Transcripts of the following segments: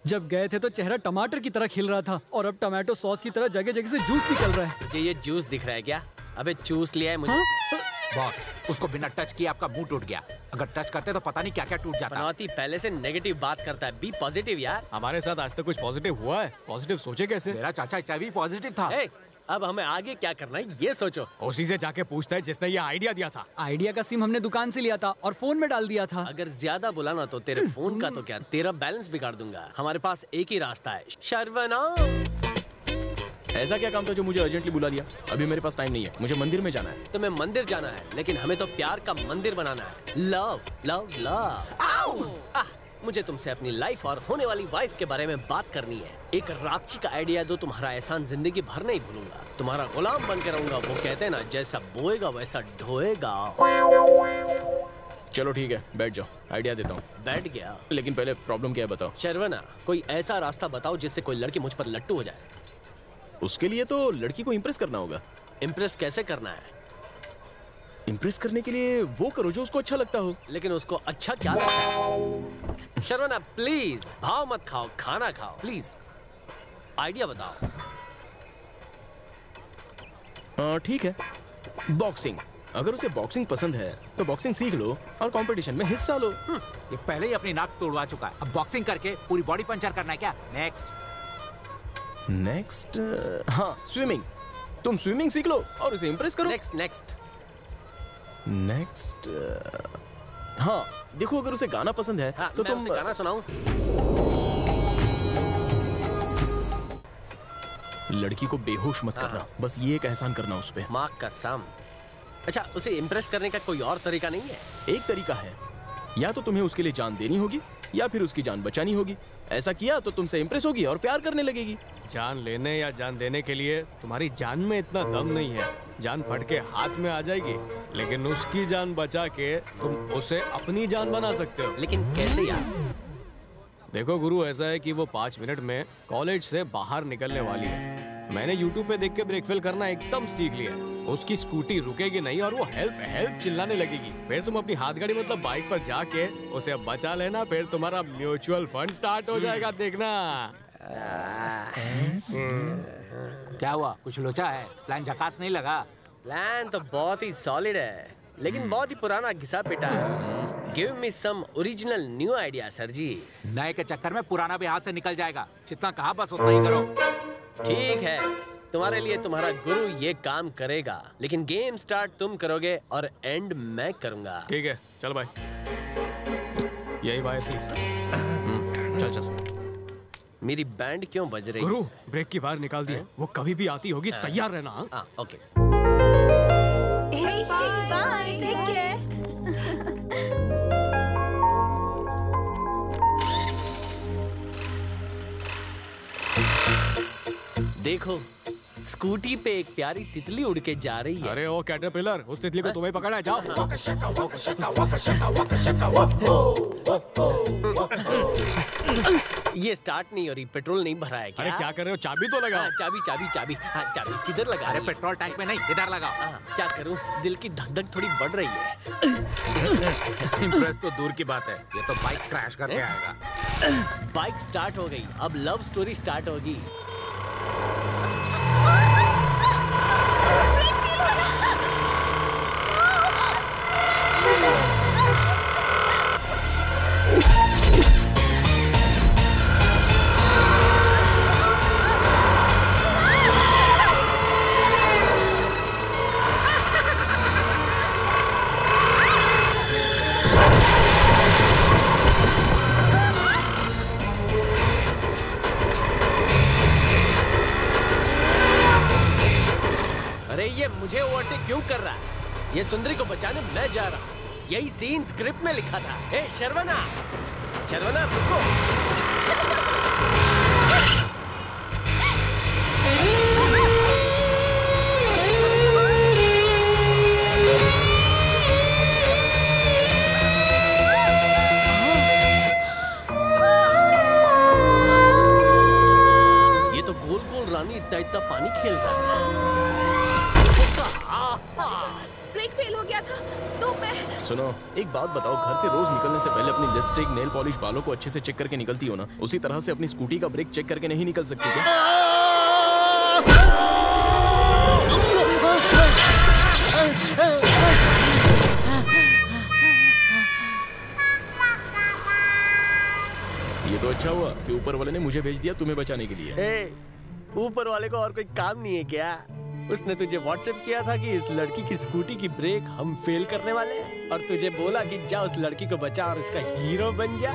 जब गए थे तो चेहरा टमाटर की तरह खिल रहा था और अब टमाटो सॉस की तरह जगह जगह से जूस निकल रहा है। तुझे ये जूस दिख रहा है क्या? अबे चूस लिया है मुझे। बॉस, उसको बिना टच किए आपका मुंह टूट गया। अगर टच करते तो पता नहीं क्या क्या टूट जाता। पनौती पहले से नेगेटिव बात करता है, बी पॉजिटिव यार। हमारे साथ आज तक कुछ पॉजिटिव हुआ है? पॉजिटिव सोचे कैसे? मेरा चाचा HIV पॉजिटिव था। अब हमें आगे क्या करना है ये सोचो। उसी से जाके पूछता है जिसने ये आइडिया दिया था। आइडिया का सिम हमने दुकान से लिया था और फोन में डाल दिया था। अगर ज्यादा बुलाना तो तेरे फोन का तो क्या, तेरा बैलेंस बिगाड़ दूंगा। हमारे पास एक ही रास्ता है, शर्वना। ऐसा क्या काम था जो मुझे अर्जेंटली बुला लिया? अभी मेरे पास टाइम नहीं है, मुझे मंदिर में जाना है। तुम्हें मंदिर जाना है, लेकिन हमें तो प्यार का मंदिर बनाना है। Love love love. मुझे तुमसे अपनी लाइफ और होने वाली वाइफ के बारे में बात करनी है। एक रापची का आइडिया दो, तुम्हारा एहसान जिंदगी भर नहीं भूलूंगा। तुम्हारा गुलाम बन के रहूंगा। वो कहते हैं ना, जैसा बोएगा वैसा ढोएगा। चलो ठीक है, बैठ जाओ, आइडिया देता हूँ। बैठ गया, लेकिन पहले प्रॉब्लम क्या है बताओ। शर्वना, कोई ऐसा रास्ता बताओ जिससे कोई लड़की मुझ पर लट्टू हो जाए। उसके लिए तो लड़की को इम्प्रेस करना होगा। इम्प्रेस कैसे करना है? इम्प्रेस करने के लिए वो करो जो उसको अच्छा लगता हो। लेकिन उसको अच्छा क्या लगता है? शर्वना प्लीज, भाव मत खाओ, खाना खाओ प्लीज। आइडिया बताओ। ठीक है, बॉक्सिंग। अगर उसे बॉक्सिंग पसंद है तो बॉक्सिंग सीख लो और कंपटीशन में हिस्सा लो। ये पहले ही अपनी नाक तोड़वा चुका है, अब बॉक्सिंग करके पूरी बॉडी पंचर करना है क्या? नेक्स्ट हाँ, स्विमिंग। तुम स्विमिंग सीख लो और उसे इम्प्रेस करो। नेक्स्ट हाँ, देखो अगर उसे गाना पसंद है तो मैं तुम उसे गाना सुनाऊं? लड़की को बेहोश मत करना, बस ये एक एहसान करना उस पे। माँ कसम। अच्छा, उसे इम्प्रेस करने का कोई और तरीका नहीं है? एक तरीका है, या तो तुम्हें उसके लिए जान देनी होगी या फिर उसकी जान बचानी होगी। ऐसा किया तो तुमसे इम्प्रेस होगी और प्यार करने लगेगी। जान लेने या जान देने के लिए तुम्हारी जान में इतना दम नहीं है। जान फट के हाथ में आ जाएगी, लेकिन उसकी जान बचा के तुम उसे अपनी जान बना सकते हो। लेकिन कैसे यार? देखो गुरु, ऐसा है कि वो 5 मिनट में कॉलेज से बाहर निकलने वाली है। मैंने YouTube पे देख के ब्रेक फेल करना एकदम सीख लिया। उसकी स्कूटी रुकेगी नहीं और वो हेल्प हेल्प चिल्लाने लगेगी। फिर तुम अपनी हाथ गाड़ी मतलब बाइक पर जाके उसे बचा लेना, फिर तुम्हारा म्यूचुअल फंड स्टार्ट हो जाएगा, देखना। क्या हुआ, कुछ लोचा है? प्लान झकास नहीं लगा? प्लान तो बहुत ही सॉलिड है, लेकिन बहुत ही पुराना घिसा पिटा है। Give me some original new idea sir ji. नए के चक्कर में पुराना भी हाथ से निकल जाएगा। जितना कहा बस उतना ही करो। ठीक है, तुम्हारे लिए तुम्हारा गुरु ये काम करेगा, लेकिन गेम स्टार्ट तुम करोगे और एंड मैं करूंगा। ठीक है, चल भाई, यही बात थी। चल चल। मेरी बैंड क्यों बज रही? गुरु, ब्रेक की वायर निकाल दी है, वो कभी भी आती होगी, तैयार रहना। Okay. Hey, bye. Take care. देखो, स्कूटी पे एक प्यारी तितली उड़ के जा रही है। अरे ओ कैटरपिलर, उस तितली को तुम्हें पकड़ना है, जाओ। ये स्टार्ट नहीं हो रही, पेट्रोल नहीं भरा है क्या? अरे क्या कर रहे हो, चाबी तो लगाओ। चाबी चाबी चाबी। हाँ, चाबी किधर लगा? अरे पेट्रोल टैंक में नहीं, इधर लगाओ। क्या करूं, दिल की धक धक थोड़ी बढ़ रही है। इम्प्रेस तो दूर की बात है, ये तो बाइक क्रैश करके आएगा। बाइक स्टार्ट हो गई, अब लव स्टोरी स्टार्ट होगी। मुझे ओवरटेक क्यों कर रहा है? ये सुंदरी को बचाने मैं जा रहा हूँ। यही सीन स्क्रिप्ट में लिखा था। ए शर्वना, शर्वना रुको। ये तो गोल गोल रानी इतना पानी खेल रहा है। ब्रेक फेल हो गया था तो मैं सुनो, एक बात बताओ, घर से रोज निकलने से पहले अपनी लिपस्टिक, नेल पॉलिश, बालों को अच्छे से चेक करके निकलती हो ना? उसी तरह से अपनी स्कूटी का ब्रेक चेक करके नहीं निकल सकती क्या? ये तो अच्छा हुआ कि ऊपर वाले ने मुझे भेज दिया तुम्हें बचाने के लिए। ऊपर वाले को और कोई काम नहीं है क्या? उसने तुझे व्हाट्सएप किया था कि इस लड़की की स्कूटी की ब्रेक हम फेल करने वाले हैं और तुझे बोला कि जा उस लड़की को बचा और उसका हीरो बन जा।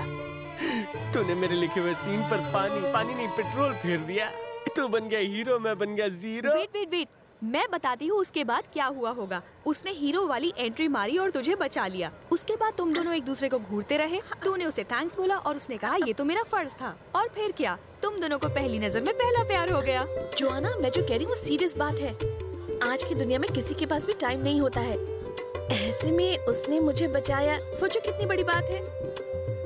तूने मेरे लिखे हुए सीन पर पानी नहीं पेट्रोल फेर दिया। तू बन गया हीरो, मैं बन गया जीरो। वेट, मैं बताती हूँ उसके बाद क्या हुआ होगा। उसने हीरो वाली एंट्री मारी और तुझे बचा लिया। उसके बाद तुम दोनों एक दूसरे को घूरते रहे। तूने उसे थैंक्स बोला और उसने कहा ये तो मेरा फर्ज था। और फिर क्या, तुम दोनों को पहली नजर में पहला प्यार हो गया। जोआना, मैं जो कह रही हूँ वो सीरियस बात है। आज की दुनिया में किसी के पास भी टाइम नहीं होता है। ऐसे में उसने मुझे बचाया, सोचो कितनी बड़ी बात है।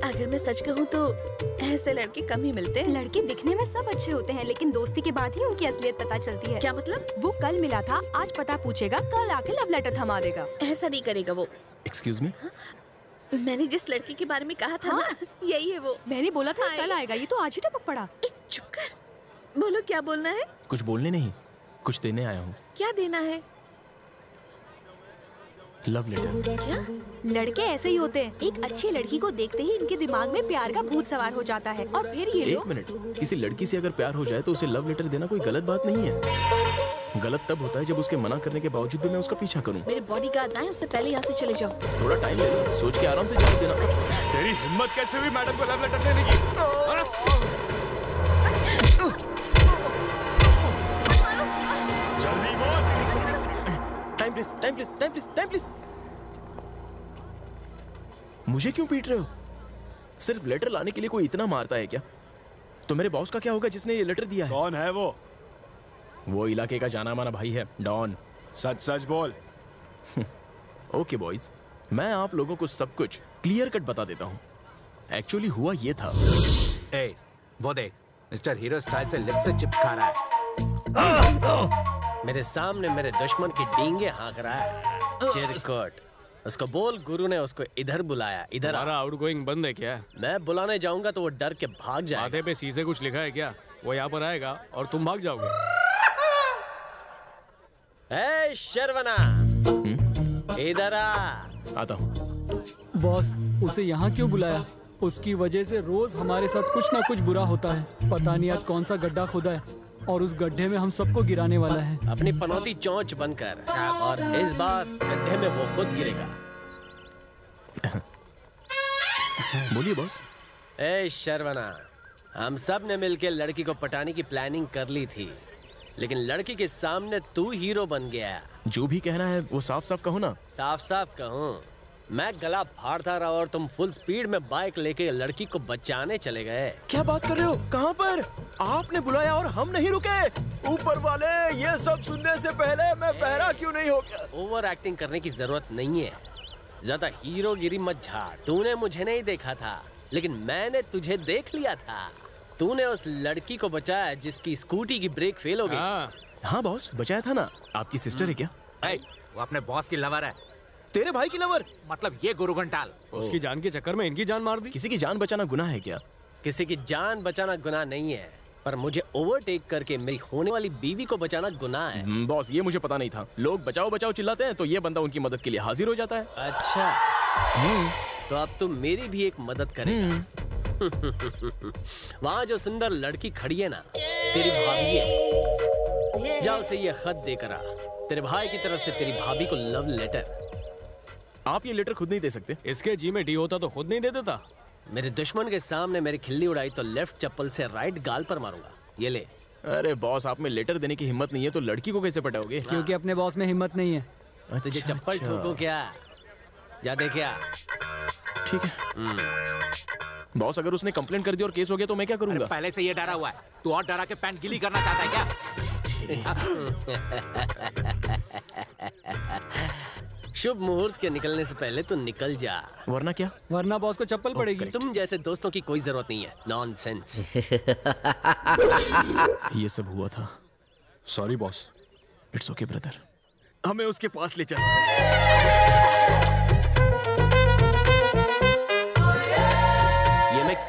अगर मैं सच कहूँ तो ऐसे लड़के कम ही मिलते हैं। लड़के दिखने में सब अच्छे होते हैं, लेकिन दोस्ती के बाद ही उनकी असलियत पता चलती है। क्या मतलब? वो कल मिला था, आज पता पूछेगा, कल आके लव लेटर थमा देगा। ऐसा नहीं करेगा वो। एक्सक्यूज मी, मैंने जिस लड़की के बारे में कहा था ना, यही है वो। मैंने बोला था कल आएगा, ये तो आज ही टपक पड़ा। चुप कर, बोलो क्या बोलना है? कुछ बोलने नहीं, कुछ देने आया हूँ। क्या देना है? Love letter. क्या? लड़के ऐसे ही होते हैं, एक अच्छी लड़की को देखते ही इनके दिमाग में प्यार का भूत सवार हो जाता है और फिर ये एक लोग। मिनट, किसी लड़की से अगर प्यार हो जाए तो उसे लव लेटर देना कोई गलत बात नहीं है। गलत तब होता है जब उसके मना करने के बावजूद भी मैं उसका पीछा करूं। मेरे बॉडीगार्ड्स आए, उससे पहले यहाँ से चले जाओ। थोड़ा टाइम ले लो, सोच के आराम से जवाब देना। तेरी हिम्मत कैसे हुई मैडम को लव लेटर देने की? जल्दी बोल। Time please. मुझे क्यों पीट रहे हो? सिर्फ लेटर लाने के लिए कोई इतना मारता है क्या? तो मेरे बॉस का क्या होगा जिसने ये लेटर दिया है? कौन है वो? वो इलाके का जाना माना भाई है, डॉन। सच बोल। ओके बॉयज, मैं आप लोगों को सब कुछ क्लियर कट बता देता हूँ। एक्चुअली हुआ ये था। ए, वो देख, मिस्टर हीरो स्टाइल से लिप से चिप्स खा रहा है। मेरे सामने मेरे दुश्मन की डींगे हाँक रहा है। चिरकुट, उसको बोल गुरु ने उसको इधर बुलाया। इधर हमारा आउटगोइंग बंद है क्या? मैं बुलाने जाऊंगा तो वो डर के भाग जाएगा। माथे पे सी से कुछ लिखा है क्या? वो यहाँ पर आएगा और तुम भाग जाओगे। ए शर्वना, इधर आ। आता हूँ। बॉस, उसे यहाँ क्यों बुलाया? उसकी वजह से रोज हमारे साथ कुछ ना कुछ बुरा होता है। पता नहीं आज कौन सा गड्ढा खोदा है और उस गड्ढे में हम सबको गिराने वाला है। अपनी पनौती चोंच बनकर, और इस बार गड्ढे में वो खुद गिरेगा। बोलिए बॉस। ए शर्वना, हम सब ने मिलकर लड़की को पटाने की प्लानिंग कर ली थी, लेकिन लड़की के सामने तू हीरो बन गया। जो भी कहना है वो साफ साफ कहो ना। साफ साफ कहूँ, मैं गला फाड़ता रहा और तुम फुल स्पीड में बाइक लेके लड़की को बचाने चले गए। क्या बात कर रहे हो? कहाँ पर? आपने बुलाया और हम नहीं रुके? ऊपर वाले, ये सब सुनने से पहले मैं पहरा क्यों नहीं हो गया? ओवर एक्टिंग करने की जरूरत नहीं है। ज्यादा हीरोगिरी मत झाड़। तूने मुझे नहीं देखा था, लेकिन मैंने तुझे देख लिया था। तूने उस लड़की को बचाया जिसकी स्कूटी की ब्रेक फेल हो गई। हाँ बॉस, बचाया था ना। आपकी सिस्टर है क्या? वो अपने बॉस की लवर है। तेरे भाई की लवर? मतलब ये गुरु घंटाल। उसकी जान के चक्कर में इनकी जान मार दी। किसी की जान बचाना गुनाह है क्या? किसी की जान बचाना गुनाह नहीं है, पर मुझे ओवरटेक करके मेरी होने वाली बीवी को बचाना गुनाह है। बॉस, ये मुझे पता नहीं था। लोग बचाओ बचाओ चिल्लाते हैं तो ये बंदा उनकी मदद के लिए हाजिर हो जाता है। अच्छा, तो अब तुम मेरी भी एक मदद करेगा। वहाँ जो सुंदर लड़की खड़ी है ना, तेरी भाभी है। जा उसे ये खत देकर आ। तेरे भाई की तरफ से तेरी भाभी को लव लेटर। आप ये लेटर खुद नहीं दे सकते? इसके जी में डी होता तो खुद नहीं दे देता। मेरे दुश्मन के सामने मेरी खिल्ली उड़ाई तो लेफ्ट चप्पल से राइट गाल पर मारूंगा। ये ले। अरे बॉस, आप में लेटर देने की हिम्मत नहीं है तो लड़की को कैसे पटाओगे? क्योंकि अपने बॉस में हिम्मत नहीं है। तुझे चप्पल ठोको क्या? जा दे क्या? ठीक है बॉस, अगर उसने कंप्लेंट कर दी और केस हो गया तो मैं क्या करूंगा? पहले से ये डरा हुआ है। तू और डरा के पैंट गीली करना चाहता है क्या? शुभ मुहूर्त के निकलने से पहले तू निकल जा, वरना क्या? वरना बॉस को चप्पल पड़ेगी। तुम जैसे दोस्तों की कोई जरूरत नहीं है। नॉनसेंस। ये सब हुआ था। Sorry boss. It's okay brother. हमें उसके पास ले चल।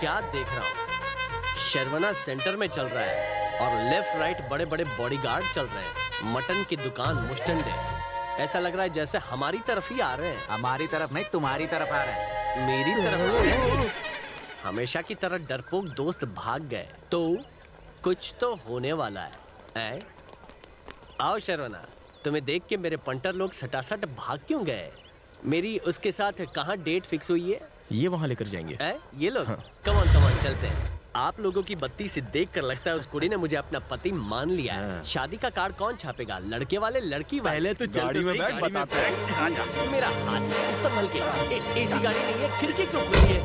क्या देख रहा हूँ? शर्वना सेंटर में चल रहा है और लेफ्ट राइट बड़े बड़े बॉडीगार्ड चल रहे हैं। मटन की दुकान मुस्टंडे, ऐसा लग रहा है जैसे हमारी तरफ ही आ रहे हैं। हमारी तरफ नहीं, तुम्हारी तरफ आ रहे हैं। मेरी तरफ? हमेशा की तरह डरपोक दोस्त भाग गए तो कुछ तो होने वाला है। आओ शर्वना, तुम्हें देख के मेरे पंटर लोग सटासट भाग क्यों गए? मेरी उसके साथ कहाँ डेट फिक्स हुई है? ये वहाँ लेकर जाएंगे। ये लोग? कम ऑन चलते हैं। आप लोगों की बत्ती से देखकर लगता है उस कुड़ी ने मुझे अपना पति मान लिया है। शादी का कार्ड कौन छापेगा, लड़के वाले लड़की वाले? पहले तो गाड़ी में बैठ, बताते हैं। आजा, मेरा हाथ संभल के। एसी गाड़ी नहीं है, खिड़की क्यों खुली है?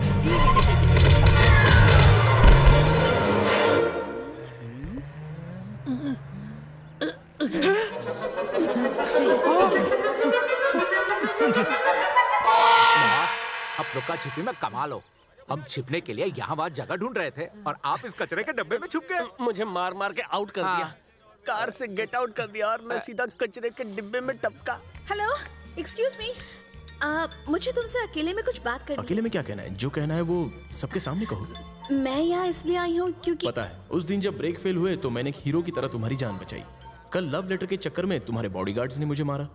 अब लुका छिपी में कमाल हो। हम छिपने के लिए यहाँ वहाँ जगह ढूंढ रहे थे और आप इस कचरे के डब्बे में छुप गए। मुझे मार मार के आउट कर दिया, कार से गेट आउट कर दिया और मैं सीधा कचरे के डिब्बे में टपका। हेलो, एक्सक्यूज मी, मुझे तुमसे अकेले में कुछ बात करनी। अकेले में क्या कहना है? जो कहना है वो सबके सामने कहो। मैं यहाँ इसलिए आई हूँ क्योंकि पता है, उस दिन जब ब्रेक फेल हुए तो मैंने एक हीरो की तरह तुम्हारी जान बचाई। कल लव लेटर के चक्कर में तुम्हारे बॉडीगार्ड्स ने मुझे मारा,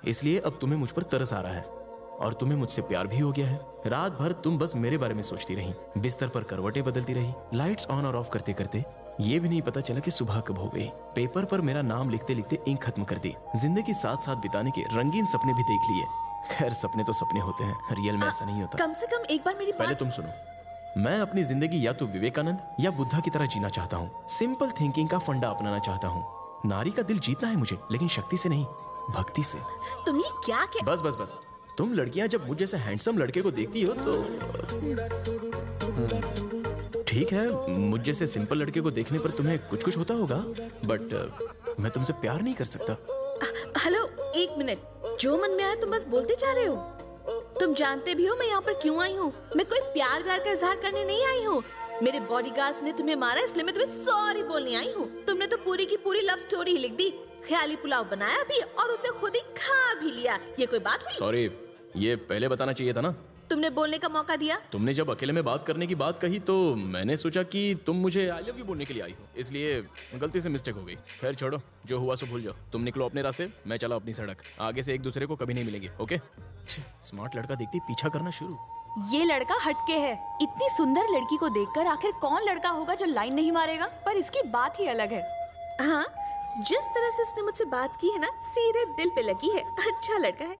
इसलिए अब तुम्हें मुझ पर तरस आ रहा है और तुम्हें मुझसे प्यार भी हो गया है। रात भर तुम बस मेरे बारे में सोचती रही, बिस्तर पर करवटें बदलती रही, लाइट्स ऑन और ऑफ करते करते ये भी नहीं पता चला कि सुबह कब हो गई। पेपर पर मेरा नाम लिखते लिखते इंक खत्म कर दी। जिंदगी साथ साथ बिताने के रंगीन सपने भी देख लिए। खैर, सपने तो सपने होते हैं, रियल में ऐसा नहीं होता। कम से कम एक बार मेरी पहले तुम सुनो। मैं अपनी जिंदगी या तो विवेकानंद या बुद्धा की तरह जीना चाहता हूँ। सिंपल थिंकिंग का फंडा अपनाना चाहता हूँ। नारी का दिल जीतना है मुझे, लेकिन शक्ति से नहीं, भक्ति से। तुम ये क्या बस बस बस। तुम लड़कियां जब मुझ जैसे हैंडसम लड़के को देखती हो तो ठीक है, मुझ जैसे सिंपल लड़के को देखने पर तुम्हें कुछ कुछ होता होगा, बट मैं तुमसे प्यार नहीं कर सकता। हेलो, एक मिनट, जो मन में आया तुम बस बोलते जा रहे हो। तुम जानते भी हो मैं यहाँ पर क्यों आई हूँ। मैं कोई प्यार व्यार का इजहार करने नहीं आई हूँ। मेरे बॉडीगार्ड्स ने तुम्हें मारा, इसलिए मैं तुम्हें सॉरी बोलने आई हूँ। तुमने तो पूरी की पूरी लव स्टोरी ही लिख दी, ख्याली पुलाव बनाया भी और उसे खुद ही खा भी लिया। ये कोई बात हुई? सॉरी, ये पहले बताना चाहिए था ना। तुमने बोलने का मौका दिया। तुमने जब अकेले में बात करने की बात कही तो मैंने सोचा कि तुम मुझे आई लव यू बोलने के लिए आई हो, इसलिए गलती से मिस्टेक हो गई। खैर छोड़ो, जो हुआ सो भूल जाओ। तुम निकलो अपने रास्ते, मैं चला अपनी सड़क। आगे से एक दूसरे को कभी नहीं मिलेंगे, ओके? स्मार्ट लड़का देखती पीछा करना शुरू। ये लड़का हटके है। इतनी सुंदर लड़की को देखकर आखिर कौन लड़का होगा जो लाइन नहीं मारेगा? पर इसकी बात ही अलग है। हाँ, जिस तरह से इसने मुझसे बात की है ना, सीधे दिल पे लगी है। अच्छा लड़का है।